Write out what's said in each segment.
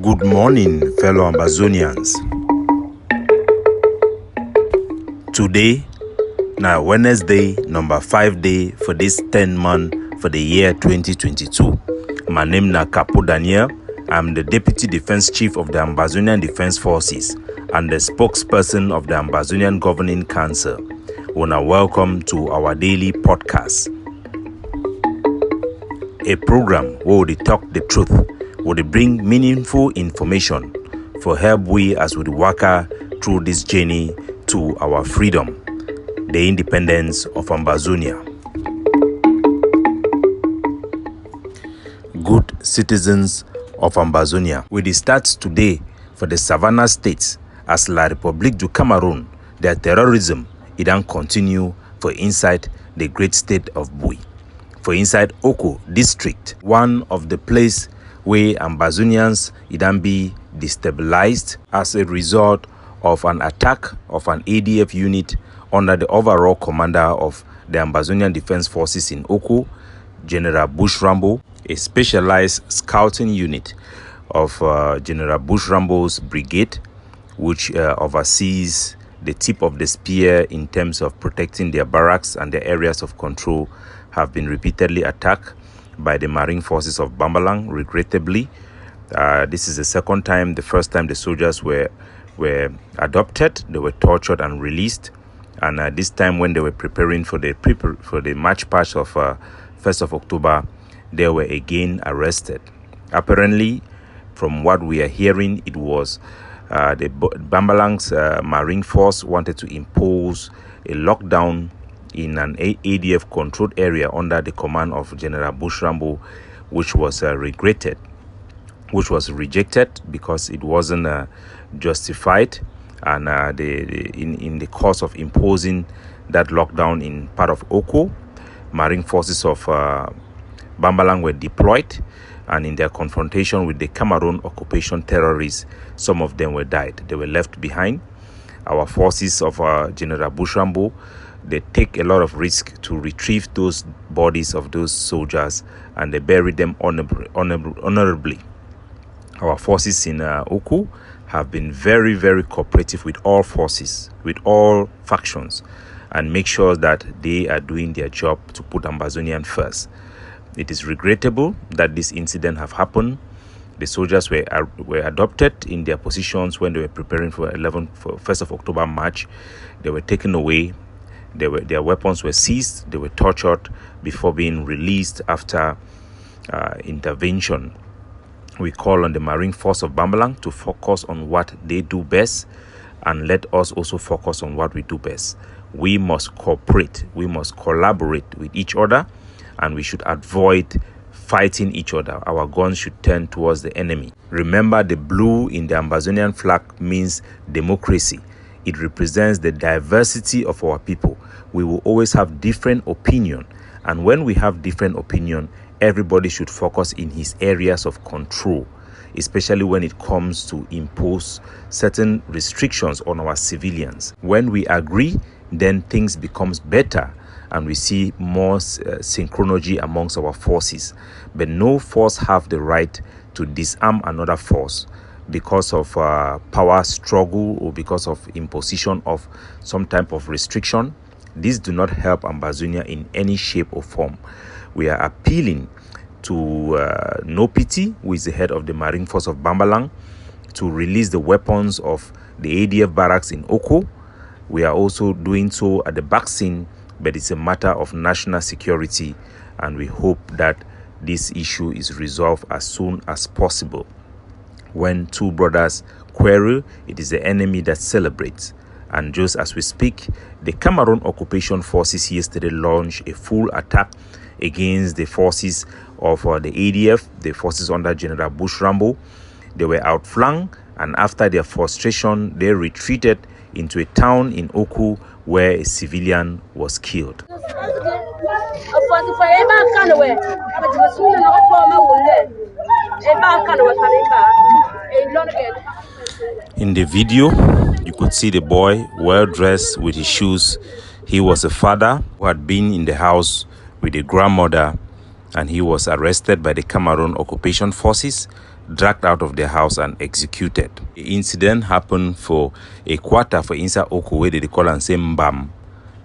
Good morning, fellow Ambazonians. Today, now Wednesday, number 5 day for this 10 month for the year 2022. My name is Capo Daniel. I'm the Deputy Defense Chief of the Ambazonian Defense Forces and the spokesperson of the Ambazonian Governing Council. Wanna welcome to our daily podcast, a program where we talk the truth, where we bring meaningful information for help we as we walk through this journey to our freedom, the independence of Ambazonia. Good citizens of Ambazonia, we start today for the Savannah states as La République du Cameroon. Their terrorism it then continue for inside the great state of Bui. For inside Oko district, one of the place where Ambazonians it then be destabilized as a result of an attack of an ADF unit under the overall commander of the Ambazonian Defense Forces in Oko, General Bush Rambo, a specialized scouting unit of General Bush Rambo's brigade, which oversees the tip of the spear in terms of protecting their barracks and their areas of control, have been repeatedly attacked by the Marine Forces of Bambalang, regrettably. This is the second time. The first time the soldiers were adopted, they were tortured and released. And this time when they were preparing for the march past of 1st of October, they were again arrested. Apparently, from what we are hearing, it was the Bambalang's Marine Force wanted to impose a lockdown in an ADF controlled area under the command of General Bush Rambo, which was rejected because it wasn't justified. And in the course of imposing that lockdown in part of Oko, Marine Forces of Bambalang were deployed, and in their confrontation with the Cameroon occupation terrorists, some of them were died. They were left behind. Our forces of General Bush Rambo, they take a lot of risk to retrieve those bodies of those soldiers, and they bury them honorably. Our forces in Oko have been very, very cooperative with all forces, with all factions, and make sure that they are doing their job to put Ambazonian first. It is regrettable that this incident have happened. The soldiers were adopted in their positions when they were preparing for 1st of October march. They were taken away. Their weapons were seized. They were tortured before being released after intervention. We call on the Marine Force of Bambalang to focus on what they do best, and let us also focus on what we do best. We must cooperate. We must collaborate with each other, and we should avoid fighting each other. Our guns should turn towards the enemy. Remember, the blue in the Ambazonian flag means democracy. It represents the diversity of our people. We will always have different opinion, and when we have different opinion, everybody should focus in his areas of control, especially when it comes to impose certain restrictions on our civilians. When we agree, then things becomes better, and we see more synchronology amongst our forces. But no force have the right to disarm another force because of power struggle or because of imposition of some type of restriction. These do not help Ambazonia in any shape or form. We are appealing to Nopiti, who is the head of the Marine Force of Bambalang, to release the weapons of the ADF barracks in Oko. We are also doing so at the vaccine, but it's a matter of national security, and we hope that this issue is resolved as soon as possible. When two brothers quarrel, it is the enemy that celebrates. And just as we speak, the Cameroon occupation forces yesterday launched a full attack against the forces of the ADF, the forces under General Bush Rambo. They were outflanked, and after their frustration, they retreated into a town in Oku where a civilian was killed. In the video, you could see the boy well dressed with his shoes. He was a father who had been in the house with a grandmother, and he was arrested by the Cameroon occupation forces. dragged out of their house and executed. The incident happened for a quarter for inside Oko, where they call and say Mbam.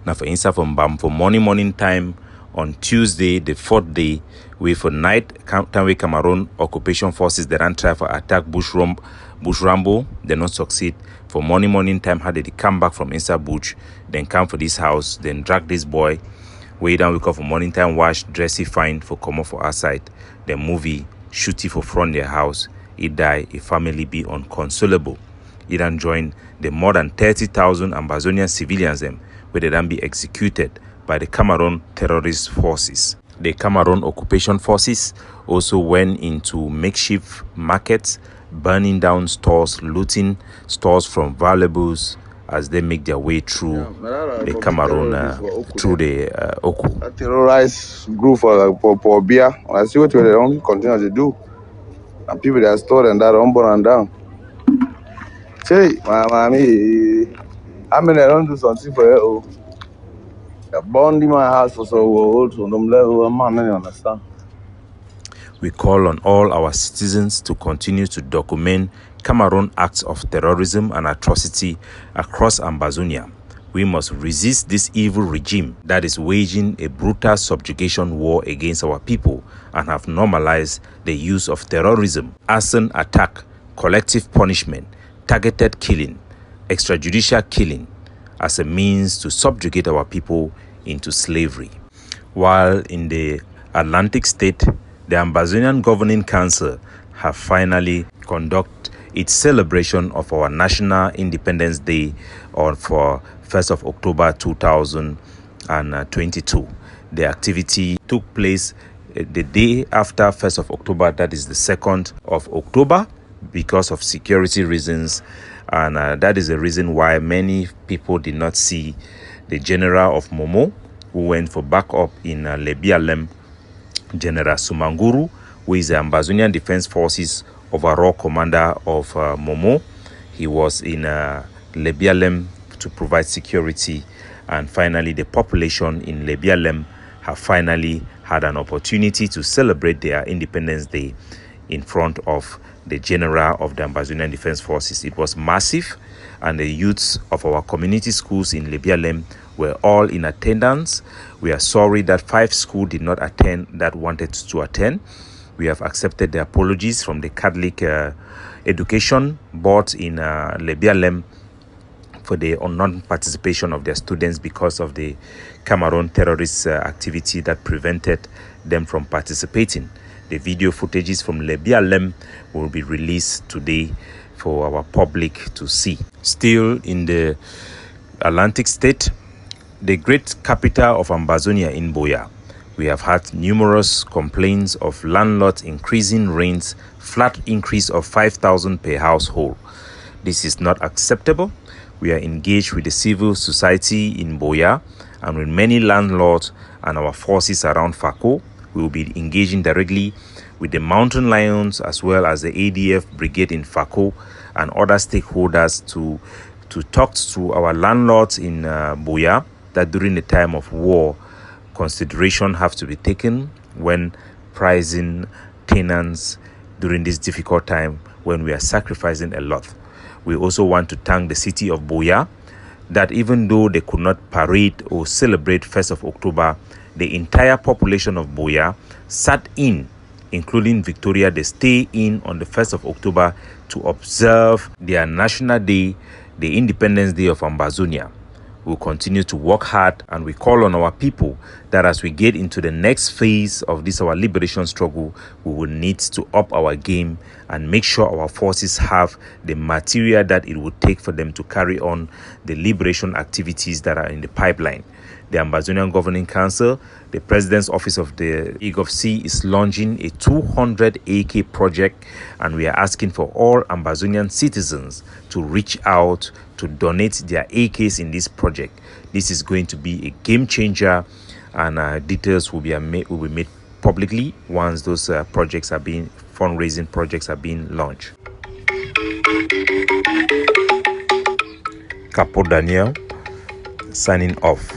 Now for inside from Mbam for morning time on Tuesday, the 4th day, we for night time with Cameroon occupation forces that ran try for attack Bushrambo, they not succeed. For morning time, how did they come back from inside bush, then come for this house, then drag this boy way down, we call for morning time, wash, dressy fine for come off for outside, the movie, shooty for front their house, he die, a family be unconsolable. He then join the more than 30,000 Ambazonian civilians them, where they then be executed by the Cameroon terrorist forces. The Cameroon occupation forces also went into makeshift markets, burning down stores, looting stores from valuables as they make their way through the Cameroon, through the Oku. A terrorized group for beer. I see what they don't continue to do. And people that are stored and that unborn and down. Say, mommy, I mean, I don't do something for you. They're born in my house for so old, so don't let a man understand. We call on all our citizens to continue to document Cameroon acts of terrorism and atrocity across Ambazonia. We must resist this evil regime that is waging a brutal subjugation war against our people and have normalized the use of terrorism, arson attack, collective punishment, targeted killing, extrajudicial killing as a means to subjugate our people into slavery. While in the Atlantic state, the Ambazonian Governing Council have finally conducted its celebration of our National Independence Day for 1st of October 2022. The activity took place the day after 1st of October, that is the 2nd of October, because of security reasons. And that is the reason why many people did not see the general of Momo, who went for backup in Lebialem, General Sumanguru, who is the Ambazonian Defense Forces overall commander of Momo. He was in Lebialem to provide security. And finally, the population in Lebialem have finally had an opportunity to celebrate their Independence Day in front of the general of the Ambazonian Defense Forces. It was massive, and the youths of our community schools in Lebialem were all in attendance. We are sorry that 5 schools did not attend that wanted to attend. We have accepted the apologies from the Catholic Education Board in Lebialem for the non-participation of their students because of the Cameroon terrorist activity that prevented them from participating. The video footages from Lebialem will be released today for our public to see. Still in the Atlantic state, the great capital of Ambazonia in Buea, we have had numerous complaints of landlords increasing rents, flat increase of 5,000 per household. This is not acceptable. We are engaged with the civil society in Buea and with many landlords and our forces around Fako. We will be engaging directly with the Mountain Lions as well as the ADF Brigade in Fako and other stakeholders to talk to our landlords in Buea that during the time of war, consideration have to be taken when pricing tenants during this difficult time when we are sacrificing a lot. We also want to thank the city of Buea that even though they could not parade or celebrate 1st of October, the entire population of Buea sat in, including Victoria. They stay in on the 1st of October to observe their national day, the Independence Day of Ambazonia. We'll continue to work hard, and we call on our people that as we get into the next phase of this our liberation struggle, we will need to up our game and make sure our forces have the material that it would take for them to carry on the liberation activities that are in the pipeline. The Ambazonian Governing Council, the President's Office of the EGOVC is launching a 200 AK project, and we are asking for all Ambazonian citizens to reach out to donate their AKs in this project. This is going to be a game changer, and details will be made publicly once those fundraising projects are being launched. Capo Daniel signing off.